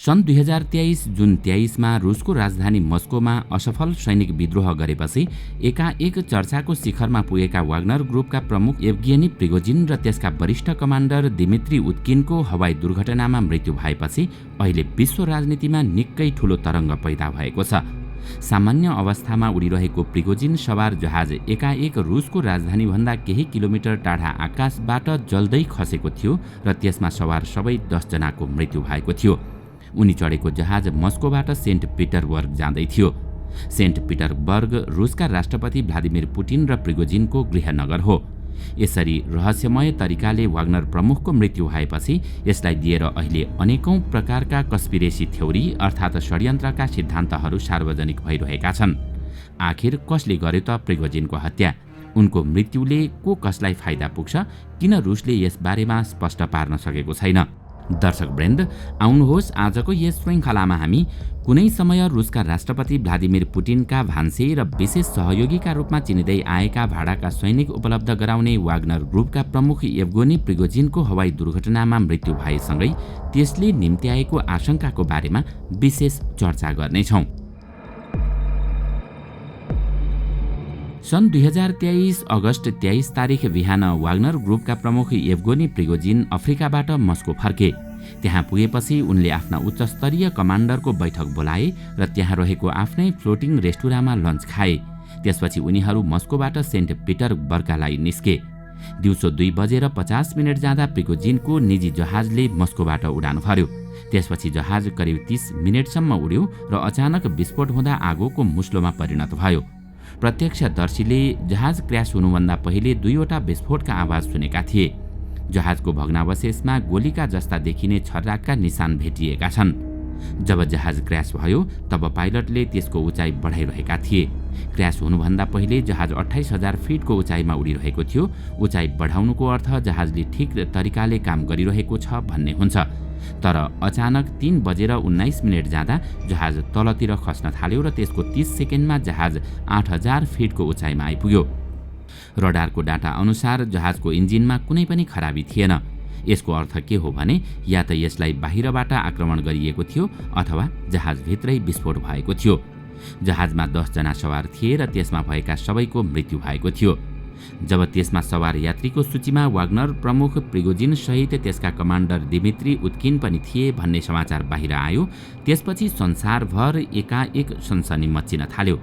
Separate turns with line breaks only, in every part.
सन् 2023 जुन 23मा रुसको राजधानी मस्कोमा असफल सैनिक विद्रोह गरेपछि एकाएक चर्चाको शिखरमा पुगेका वाग्नर ग्रुपका प्रमुख येवगेनी प्रिगोजिन र त्यसका वरिष्ठ कमान्डर दिमित्री उत्किनको हवाई दुर्घटनामा मृत्यु भएपछि अहिले विश्व राजनीतिमा निकै ठूलो तरङ्ग पैदा भएको छ। सामान्य अवस्थामा उडिरहेको प्रिगोजिन सवार जहाज एकाएक रुसको राजधानीभन्दा केही किलोमिटर टाढा आकाशबाट जल्दै खसेको थियो र त्यसमा सवार सबै 10 जनाको मृत्यु भएको थियो। उनी चढेको जहाज मस्कोबाट सेन्ट पिटरबर्ग जाँदै थियो। सेन्ट पिटरबर्ग रुसका राष्ट्रपति भ्लादिमिर पुटिन र प्रिगोजिनको गृहनगर हो। यसरी रहस्यमय तरिकाले वाग्नर प्रमुखको मृत्यु भएपछि यसलाई दिएर अहिले अनेकौं प्रकारका कन्स्पिरेसी थ्योरी अर्थात् षड्यन्त्रका सिद्धान्तहरू सार्वजनिक भइरहेका छन्। आखिर कसले गर्यो त प्रिगोजिनको हत्या? उनको मृत्युले को कसलाई फाइदा पुग्छ? किन रुसले यस बारेमा स्पष्ट पार्न सकेको छैन? दर्शकवृन्द, आउनुहोस् आजको यस श्रृङ्खलामा हामी कुनै समय रुसका राष्ट्रपति भ्लादिमिर पुटिनका भान्से र विशेष सहयोगीका रूपमा चिनिँदै आएका भाडाका सैनिक उपलब्ध गराउने वाग्नर ग्रुपका प्रमुख येवगेनी प्रिगोजिनको हवाई दुर्घटनामा मृत्यु भएसँगै त्यसले निम्त्याएको आशंकाको बारेमा विशेष चर्चा गर्नेछौँ। सन् 2023 अगस्त 23 तारिक बिहान वाग्नर ग्रुपका प्रमुख येवगेनी प्रिगोजिन अफ्रिकाबाट मस्को फर्के। त्यहाँ पुगेपछि उनले आफ्ना उच्चस्तरीय कमान्डरको बैठक बोलाए र त्यहाँ रहेको आफ्नै फ्लोटिङ रेस्टुराँमा लन्च खाए। त्यसपछि उनीहरू मस्कोबाट सेन्ट पिटरबर्गका लागि निस्के। दिउँसो 2:50 जाँदा प्रिगोजिनको निजी जहाजले मस्कोबाट उडान भर्यो। त्यसपछि जहाज करिब 30 मिनेटसम्म उड्यो र अचानक विस्फोट हुँदा आगोको मुस्लोमा परिणत भयो। प्रत्यक्षदर्शीले जहाज क्र्यास हुनुभन्दा पहिले 2वटा विस्फोटका आवाज सुनेका थिए। जहाजको भग्नावशेषमा गोलीका जस्ता देखिने छर्राकका निशान भेटिएका छन्। जब जहाज क्र्यास भयो तब पाइलटले त्यसको उचाइ बढाइरहेका थिए। क्र्यास हुनुभन्दा पहिले जहाज 28,000 फिटको उचाइमा उडिरहेको थियो। उचाइ बढाउनुको अर्थ जहाजले ठिक तरिकाले काम गरिरहेको छ भन्ने हुन्छ। तर अचानक 3:19 जाँदा जहाज तलतिर खस्न थाल्यो र त्यसको 30 सेकेन्डमा जहाज 8,000 फिटको उचाइमा आइपुग्यो। रडारको डाटा अनुसार जहाजको इन्जिनमा कुनै पनि खराबी थिएन। यसको अर्थ के हो भने या त यसलाई बाहिरबाट आक्रमण गरिएको थियो अथवा जहाजभित्रै विस्फोट भएको थियो। जहाजमा 10 जना सवार थिए र त्यसमा भएका सबैको मृत्यु भएको थियो। जब त्यसमा सवार यात्रीको सूचीमा वाग्नर प्रमुख प्रिगोजिन सहित त्यसका कमान्डर दिमित्री उत्किन पनि थिए भन्ने समाचार बाहिर आयो, त्यसपछि संसारभर एकाएक सनसनी मच्चिन थाल्यो।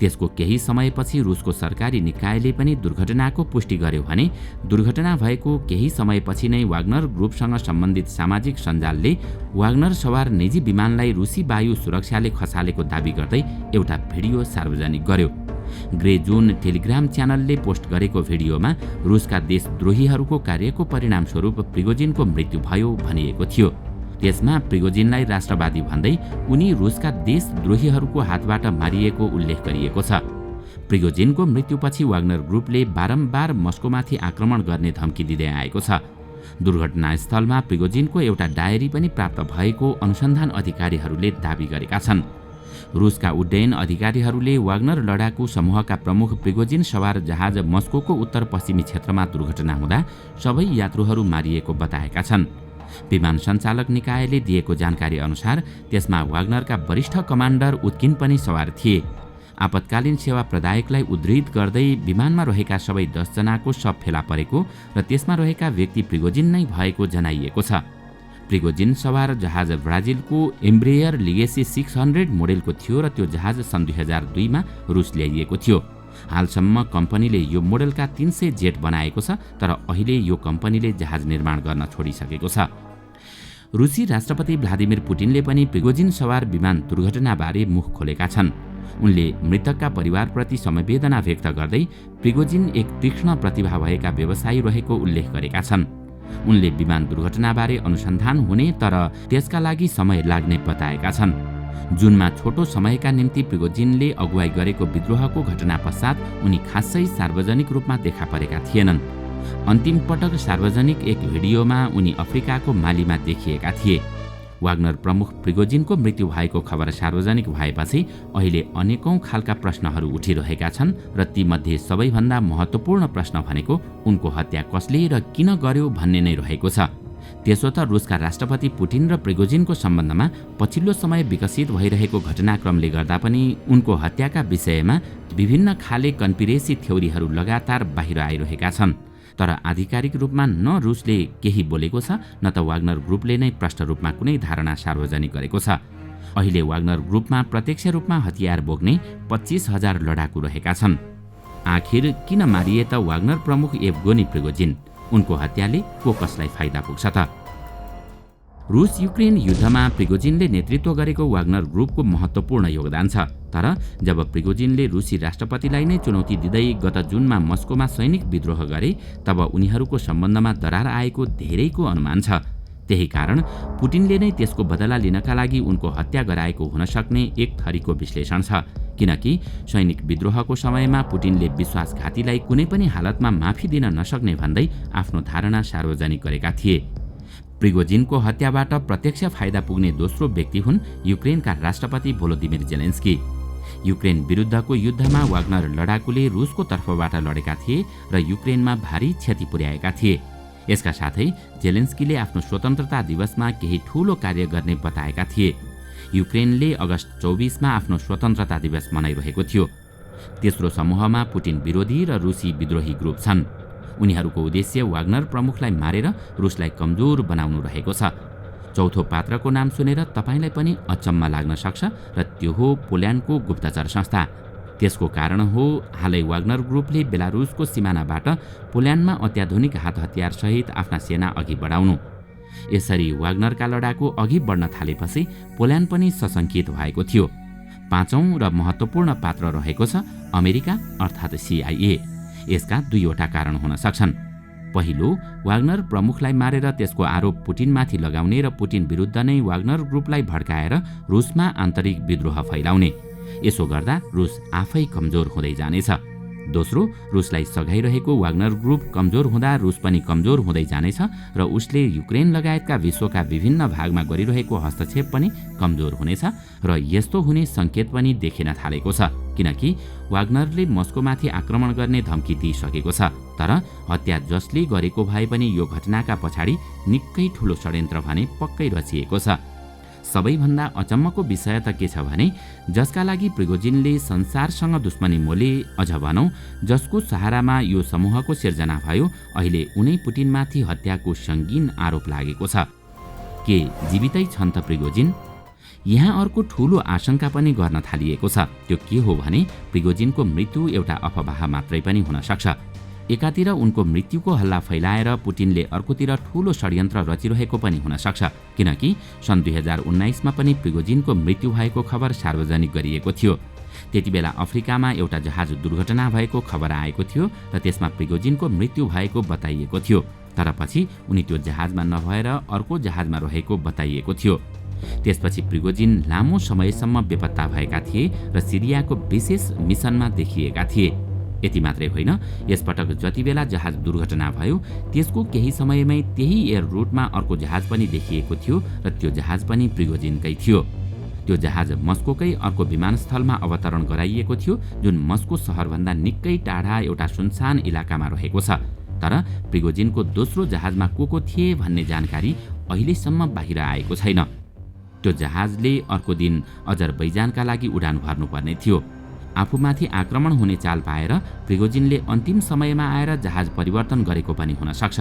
त्यसको केही समयपछि रुसको सरकारी निकायले पनि दुर्घटनाको पुष्टि गर्यो भने दुर्घटना भएको केही समयपछि नै वाग्नर ग्रुपसँग सम्बन्धित सामाजिक सञ्जालले वाग्नर सवार निजी विमानलाई रुसी वायु सुरक्षाले खसालेको दाबी गर्दै एउटा भिडियो सार्वजनिक गर्यो। ग्रे जोन टेलिग्राम च्यानलले पोस्ट गरेको भिडियोमा रुसका देशद्रोहीहरूको कार्यको परिणामस्वरूप प्रिगोजिनको मृत्यु भयो भनिएको थियो। त्यसमा प्रिगोजिनलाई राष्ट्रवादी भन्दै उनी रुसका देशद्रोहीहरूको हातबाट मारिएको उल्लेख गरिएको छ। प्रिगोजिनको मृत्युपछि वाग्नर ग्रुपले बारम्बार मस्कोमाथि आक्रमण गर्ने धम्की दिँदै आएको छ। दुर्घटनास्थलमा प्रिगोजिनको एउटा डायरी पनि प्राप्त भएको अनुसन्धान अधिकारीहरूले दाबी गरेका छन्। रुसका उड्डयन अधिकारीहरूले वाग्नर लडाकु समूहका प्रमुख प्रिगोजिन सवार जहाज मस्कोको उत्तर पश्चिमी क्षेत्रमा दुर्घटना हुँदा सबै यात्रुहरू मारिएको बताएका छन्। विमान सञ्चालक निकायले दिएको जानकारी अनुसार त्यसमा वाग्नरका वरिष्ठ कमान्डर उत्किन पनि सवार थिए। आपतकालीन सेवा प्रदायकलाई उद्धृत गर्दै विमानमा रहेका सबै 10 जनाको शव फेला परेको र त्यसमा रहेका व्यक्ति प्रिगोजिन नै भएको जनाइएको छ। प्रिगोजिन सवार जहाज ब्राजिलको एम्ब्रेयर लिगेसी 600 मोडेलको थियो र त्यो जहाज सन् 2002 मा रुस ल्याइएको थियो। हालसम्म कम्पनीले यो मोडेलका 300 जेट बनाएको छ, तर अहिले यो कम्पनीले जहाज निर्माण गर्न छोडिसकेको छ। रुसी राष्ट्रपति भ्लादिमिर पुटिनले पनि प्रिगोजिन सवार विमान दुर्घटनाबारे मुख खोलेका छन्। उनले मृतकका परिवारप्रति समवेदना व्यक्त गर्दै प्रिगोजिन एक तीक्ष्ण प्रतिभा भएका व्यवसायी रहेको उल्लेख गरेका छन्। उनले विमान दुर्घटनाबारे अनुसन्धान हुने तर त्यसका लागि समय लाग्ने बताएका छन्। जुनमा छोटो समयका निम्ति प्रिगोजिनले अगुवाई गरेको विद्रोहको घटना पश्चात उनी खासै सार्वजनिक रूपमा देखा परेका थिएनन्। अन्तिम पटक सार्वजनिक एक भिडियोमा उनी अफ्रिकाको मालीमा देखिएका थिए। वाग्नर प्रमुख प्रिगोजिनको मृत्यु भएको खबर सार्वजनिक भएपछि अहिले अनेकौं खालका प्रश्नहरू उठिरहेका छन् र तीमध्ये सबैभन्दा महत्त्वपूर्ण प्रश्न भनेको उनको हत्या कसले र किन गर्यो भन्ने नै रहेको छ। त्यसो त रुसका राष्ट्रपति पुटिन र प्रिगोजिनको सम्बन्धमा पछिल्लो समय विकसित भइरहेको घटनाक्रमले गर्दा पनि उनको हत्याका विषयमा विभिन्न खाले कन्स्पिरेसी थ्योरीहरू लगातार बाहिर आइरहेका छन्। तर आधिकारिक रूपमा न रुसले केही बोलेको छ न त वाग्नर ग्रुपले नै प्रष्ट रूपमा कुनै धारणा सार्वजनिक गरेको छ। अहिले वाग्नर ग्रुपमा प्रत्यक्ष रूपमा हतियार बोक्ने 25,000 लडाकु रहेका छन्। आखिर किन मारिए त वाग्नर प्रमुख येवगेनी प्रिगोजिन? उनको हत्याले को कसलाई फाइदा पुग्छ त? रुस युक्रेन युद्धमा प्रिगोजिनले नेतृत्व गरेको वाग्नर ग्रुपको महत्त्वपूर्ण योगदान छ। तर जब प्रिगोजिनले रुसी राष्ट्रपतिलाई नै चुनौती दिँदै गत जुनमा मस्कोमा सैनिक विद्रोह गरे तब उनीहरूको सम्बन्धमा दरार आएको धेरैको अनुमान छ। त्यही कारण पुटिनले नै त्यसको बदला लिनका लागि उनको हत्या गराएको हुन सक्ने एक थरीको विश्लेषण छ। किनकि सैनिक विद्रोहको समयमा पुटिनले विश्वासघातीलाई कुनै पनि हालतमा माफी दिन नसक्ने भन्दै आफ्नो धारणा सार्वजनिक गरेका थिए। प्रिगोजिनको हत्याबाट प्रत्यक्ष फाइदा पुग्ने दोस्रो व्यक्ति हुन् युक्रेनका राष्ट्रपति भोलोदिमिर जेलेन्स्की। युक्रेन विरुद्धको युद्धमा वाग्नर लडाकुले रुसको तर्फबाट लडेका थिए र युक्रेनमा भारी क्षति पुर्याएका थिए। यसका साथै जेलेन्स्कीले आफ्नो स्वतन्त्रता दिवसमा केही ठूलो कार्य गर्ने बताएका थिए। युक्रेनले अगस्त 24 मा आफ्नो स्वतन्त्रता दिवस मनाइरहेको थियो। तेस्रो समूहमा पुटिन विरोधी र रुसी विद्रोही ग्रुप छन्। उनीहरूको उद्देश्य वाग्नर प्रमुखलाई मारेर रुसलाई कमजोर बनाउनु रहेको छ। चौथो पात्रको नाम सुनेर तपाईलाई पनि अचम्म लाग्न सक्छ र त्यो हो पोल्यान्डको गुप्तचर संस्था। त्यसको कारण हो हालै वाग्नर ग्रुपले बेलारुसको सिमानाबाट पोल्यान्डमा अत्याधुनिक हात हतियार सहित आफ्ना सेना अघि बढाउनु। यसरी वाग्नरका लडाकु अघि बढ्न थालेपछि पोल्यान्ड पनि सशंकित भएको थियो। पाँचौं र महत्त्वपूर्ण पात्र रहेको छ अमेरिका अर्थात् CIA। यसका दुईवटा कारण हुन सक्छन्। पहिलो, वाग्नर प्रमुखलाई मारेर त्यसको आरोप पुटिनमाथि लगाउने र पुटिन विरुद्ध नै वाग्नर ग्रुपलाई भड्काएर रुसमा आन्तरिक विद्रोह फैलाउने। यसो गर्दा रुस आफै कमजोर हुँदै जानेछ। दोस्रो, रुसलाई सघाइरहेको वाग्नर ग्रुप कमजोर हुँदा रुस पनि कमजोर हुँदै जानेछ र उसले युक्रेन लगायतका विश्वका विभिन्न भागमा गरिरहेको हस्तक्षेप पनि कमजोर हुनेछ र यस्तो हुने संकेत पनि देखिन थालेको छ। किनकि वाग्नरले मस्कोमाथि आक्रमण गर्ने धम्की दिइसकेको छ। तर हत्या जसले गरेको भए पनि यो घटनाका पछाडि निकै ठूलो षड्यन्त्र भने पक्कै रचिएको छ। सबैभन्दा अचम्मको विषय त के छ भने जसका लागि प्रिगोजिनले संसारसँग दुश्मनी मोले, अझ भनौं जसको सहारामा यो समूहको सिर्जना भयो, अहिले उनै पुटिनमाथि हत्याको संगीन आरोप लागेको छ। के जीवितै छन् त प्रिगोजिन? यहाँ अर्को ठूलो आशंका पनि गर्न थालिएको छ। त्यो के हो भने प्रिगोजिनको मृत्यु एउटा अफवाह मात्रै पनि हुन सक्छ। एकातिर उनको मृत्युको हल्ला फैलाएर पुटिनले अर्कोतिर ठूलो षड्यन्त्र रचिरहेको पनि हुन सक्छ। किनकि सन् 2019 मा पनि प्रिगोजिनको मृत्यु भएको खबर सार्वजनिक गरिएको थियो। त्यतिबेला अफ्रिकामा एउटा जहाज दुर्घटना भएको खबर आएको थियो र त्यसमा प्रिगोजिनको मृत्यु भएको बताइएको थियो। तर पछि उनी त्यो जहाजमा नभएर अर्को जहाजमा रहेको बताइएको थियो। त्यसपछि प्रिगोजिन लामो समयसम्म बेपत्ता भएका थिए र सिरियाको विशेष मिसनमा देखिएका थिए। यति मात्रै होइन, यसपटक जतिबेला जहाज दुर्घटना भयो त्यसको केही समयमै त्यही एयर रुटमा अर्को जहाज पनि देखिएको थियो र त्यो जहाज पनि प्रिगोजिनकै थियो। त्यो जहाज मस्कोकै अर्को विमानस्थलमा अवतरण गराइएको थियो, जुन मस्को सहरभन्दा निकै टाढा एउटा सुनसान इलाकामा रहेको छ। तर प्रिगोजिनको दोस्रो जहाजमा को थिए भन्ने जानकारी अहिलेसम्म बाहिर आएको छैन। त्यो जहाजले अर्को दिन अजरबैजानका लागि उडान भर्नुपर्ने थियो। आफूमाथि आक्रमण हुने चाल पाएर प्रिगोजिनले अन्तिम समयमा आएर जहाज परिवर्तन गरेको पनि हुन सक्छ।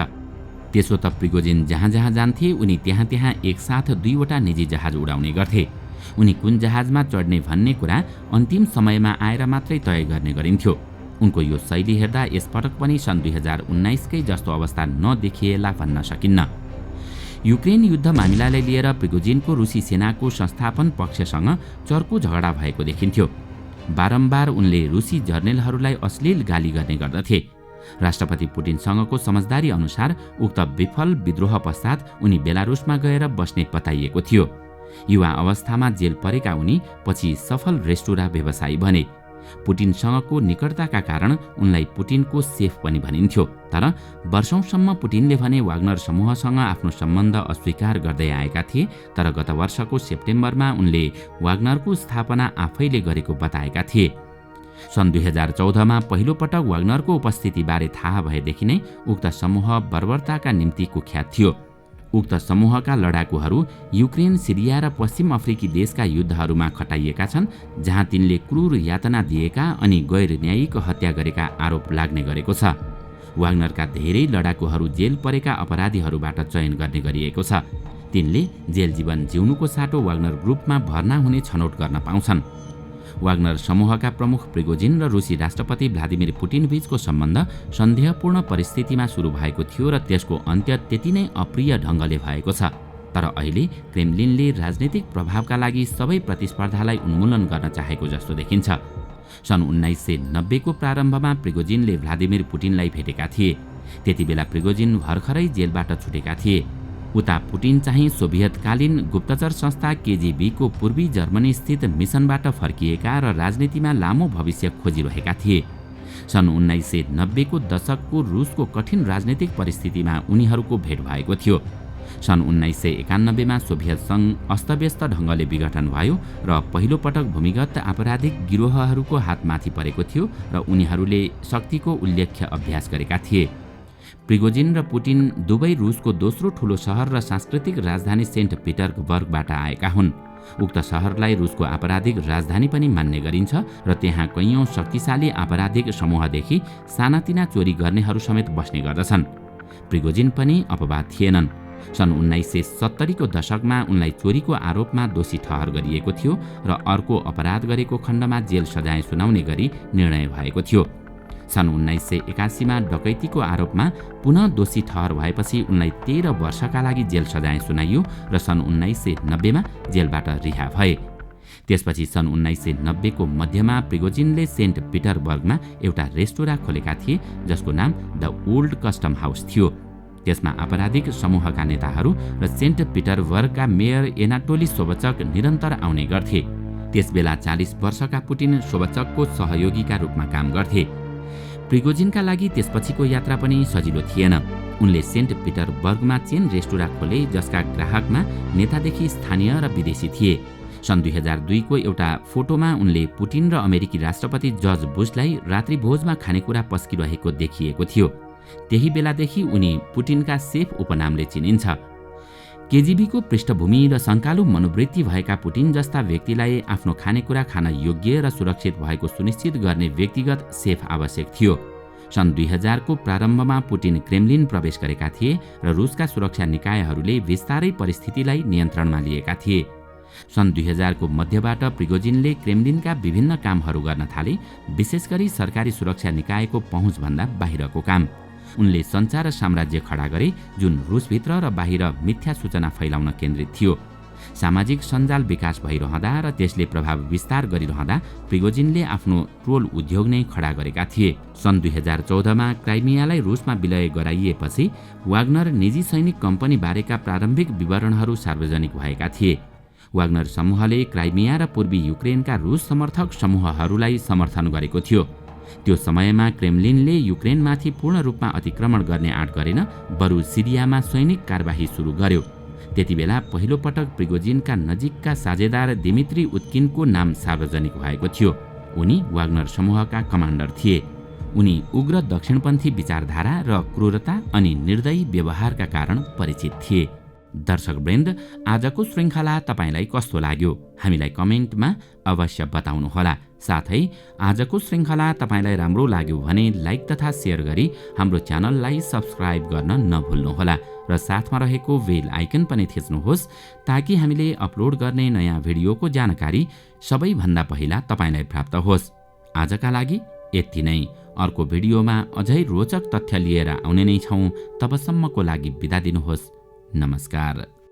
त्यसो त प्रिगोजिन जहाँ जहाँ जान्थे उनी त्यहाँ त्यहाँ एकसाथ दुईवटा निजी जहाज उडाउने गर्थे। उनी कुन जहाजमा चढ्ने भन्ने कुरा अन्तिम समयमा आएर मात्रै तय गर्ने गरिन्थ्यो। उनको यो शैली हेर्दा यसपटक पनि सन् 2019 कै जस्तो अवस्था नदेखिएला भन्न सकिन्न। युक्रेन युद्ध मामिलालाई लिएर प्रिगोजिनको रुसी सेनाको संस्थापन पक्षसँग चर्को झगडा भएको देखिन्थ्यो। बारम्बार उनले रुसी जर्नेलहरूलाई अश्लील गाली गर्ने गर्दथे। राष्ट्रपति पुटिनसँगको समझदारी अनुसार उक्त विफल विद्रोह पश्चात उनी बेलारुसमा गएर बस्ने बताइएको थियो। युवा अवस्थामा जेल परेका उनी पछि सफल रेस्टुरा व्यवसायी बने। पुटिनसँगको निकटताका कारण उनलाई पुटिनको सेफ पनि भनिन्थ्यो। तर वर्षौंसम्म पुटिनले भने वाग्नर समूहसँग आफ्नो सम्बन्ध अस्वीकार गर्दै आएका थिए। तर गत वर्षको सेप्टेम्बरमा उनले वाग्नरको स्थापना आफैले गरेको बताएका थिए। सन् 2014 मा पहिलो पटक वाग्नरको उपस्थितिबारे थाहा भएदेखि नै उक्त समूह बर्बरताका निम्ति कुख्यात थियो। उक्त समूहका लडाकुहरू युक्रेन, सिरिया र पश्चिम अफ्रिकी देशका युद्धहरूमा खटाइएका छन्, जहाँ तिनले क्रूर यातना दिएका अनि गैर न्यायिक हत्या गरेका आरोप लाग्ने गरेको छ। वाग्नरका धेरै लडाकुहरू जेल परेका अपराधीहरूबाट चयन गर्ने गरिएको छ। तिनले जेल जीवन जिउनुको साटो वाग्नर ग्रुपमा भर्ना हुने छनौट गर्न पाउँछन्। वाग्नर समूहका प्रमुख प्रिगोजिन र रुसी राष्ट्रपति भ्लादिमिर पुटिन बीचको सम्बन्ध सन्देहपूर्ण परिस्थितिमा सुरु भएको थियो र त्यसको अन्त्य त्यति नै अप्रिय ढङ्गले भएको छ। तर अहिले क्रेमलिनले राजनीतिक प्रभावका लागि सबै प्रतिस्पर्धालाई उन्मूलन गर्न चाहेको जस्तो देखिन्छ। सन् 1990 को प्रारम्भमा प्रिगोजिनले भ्लादिमिर पुटिनलाई भेटेका थिए। त्यतिबेला प्रिगोजिन भर्खरै जेलबाट छुटेका थिए। उता पुटिन चाहिँ सोभियतकालीन गुप्तचर संस्था KGB को पूर्वी जर्मनी स्थित मिसनबाट फर्किएका र राजनीतिमा लामो भविष्य खोजिरहेका थिए। सन् 1990 को दशकको रुसको कठिन राजनीतिक परिस्थितिमा उनीहरूको भेट भएको थियो। सन् 1991 मा सोभियत सङ्घ अस्तव्यस्त ढङ्गले विघटन भयो र पहिलो पटक भूमिगत आपराधिक गिरोहहरूको हातमाथि परेको थियो र उनीहरूले शक्तिको उल्लेख्य अभ्यास गरेका थिए। प्रिगोजिन र पुटिन दुवै रुसको दोस्रो ठूलो सहर र सांस्कृतिक राजधानी सेन्ट पिटर्सबर्गबाट आएका हुन्। उक्त सहरलाई रुसको आपराधिक राजधानी पनि मान्ने गरिन्छ र त्यहाँ कैयौं शक्तिशाली आपराधिक समूहदेखि सानातिना चोरी गर्नेहरू समेत बस्ने गर्दछन्। प्रिगोजिन पनि अपवाद थिएनन्। सन् 1970 को दशकमा उनलाई चोरीको आरोपमा दोषी ठहर गरिएको थियो र अर्को अपराध गरेको खण्डमा जेल सजाय सुनाउने गरी निर्णय भएको थियो। सन् 1981 मा डकैतीको आरोपमा पुनः दोषी ठहर भएपछि उनलाई 13 वर्षका लागि जेल सजाय सुनाइयो र सन् 1990 मा जेलबाट रिहा भए। त्यसपछि सन् 1990 को मध्यमा प्रिगोजिनले सेन्ट पिटर्सबर्गमा एउटा रेस्टोराँ खोलेका थिए जसको नाम द ओल्ड कस्टम हाउस थियो। त्यसमा आपराधिक समूहका नेताहरू र सेन्ट पिटर्सबर्गका मेयर एनाटोली सोबचक निरन्तर आउने गर्थे। त्यसबेला 40 वर्षका पुटिन सोबचकको सहयोगीका रूपमा काम गर्थे। प्रिगोजिनका लागि त्यसपछिको यात्रा पनि सजिलो थिएन। उनले सेन्ट पिटर्सबर्गमा चेन रेस्टोराँ खोले जसका ग्राहकमा नेतादेखि स्थानीय र विदेशी थिए। सन् 2002 को एउटा फोटोमा उनले पुटिन र अमेरिकी राष्ट्रपति जर्ज बुशलाई रात्रिभोजमा खानेकुरा पस्किरहेको देखिएको थियो। त्यही बेलादेखि उनी पुटिनका सेफ उपनामले चिनिन्छ। KGB को पृष्ठभूमि र शङ्कालु मनोवृत्ति भएका पुटिन जस्ता व्यक्तिलाई आफ्नो खानेकुरा खान योग्य र सुरक्षित भएको सुनिश्चित गर्ने व्यक्तिगत सेफ आवश्यक थियो। सन् 2000 को प्रारम्भमा पुटिन क्रेमलिन प्रवेश गरेका थिए र रुसका सुरक्षा निकायहरूले विस्तारै परिस्थितिलाई नियन्त्रणमा लिएका थिए। सन् 2000 को मध्यबाट प्रिगोजिनले क्रेमलिनका विभिन्न कामहरू गर्न थाले, विशेष गरी सरकारी सुरक्षा निकायको पहुँचभन्दा बाहिरको काम। उनले सञ्चार साम्राज्य खडा गरे जुन रुसभित्र र बाहिर मिथ्या सूचना फैलाउन केन्द्रित थियो। सामाजिक सञ्जाल विकास भइरहँदा र त्यसले प्रभाव विस्तार गरिरहँदा प्रिगोजिनले आफ्नो ट्रोल उद्योग नै खडा गरेका थिए। सन् 2014 मा क्राइमियालाई रुसमा विलय गराइएपछि वाग्नर निजी सैनिक कम्पनी बारेका प्रारम्भिक विवरणहरू सार्वजनिक भएका थिए। वाग्नर समूहले क्राइमिया र पूर्वी युक्रेनका रुस समर्थक समूहहरूलाई समर्थन गरेको थियो। त्यो समयमा क्रेमलिनले युक्रेनमाथि पूर्ण रूपमा अतिक्रमण गर्ने आँट गरेन, बरु सिरियामा सैनिक कारबाही सुरु गर्यो। त्यतिबेला पहिलो पटक प्रिगोजिनका नजिकका साझेदार दिमित्री उत्किनको नाम सार्वजनिक भएको थियो। उनी वाग्नर समूहका कमान्डर थिए। उनी उग्र दक्षिणपन्थी विचारधारा र क्रूरता अनि निर्दयी व्यवहारका कारण परिचित थिए। दर्शकवृन्द, आजको श्रृङ्खला तपाईलाई कस्तो लाग्यो हामीलाई कमेन्टमा अवश्य बताउनुहोला। साथै आजको श्रृङ्खला तपाईलाई राम्रो लाग्यो भने लाइक तथा सेयर गरी हाम्रो च्यानललाई सब्स्क्राइब गर्न नभुल्नुहोला र साथमा रहेको बेल आइकन पनि थिच्नुहोस् ताकि हामीले अपलोड गर्ने नयाँ भिडियोको जानकारी सबैभन्दा पहिला तपाईलाई प्राप्त होस्। आजका लागि यति नै। अर्को भिडियोमा अझै रोचक तथ्य लिएर आउने नै छौँ। तबसम्मको लागि बिदा दिनुहोस्। नमस्कार।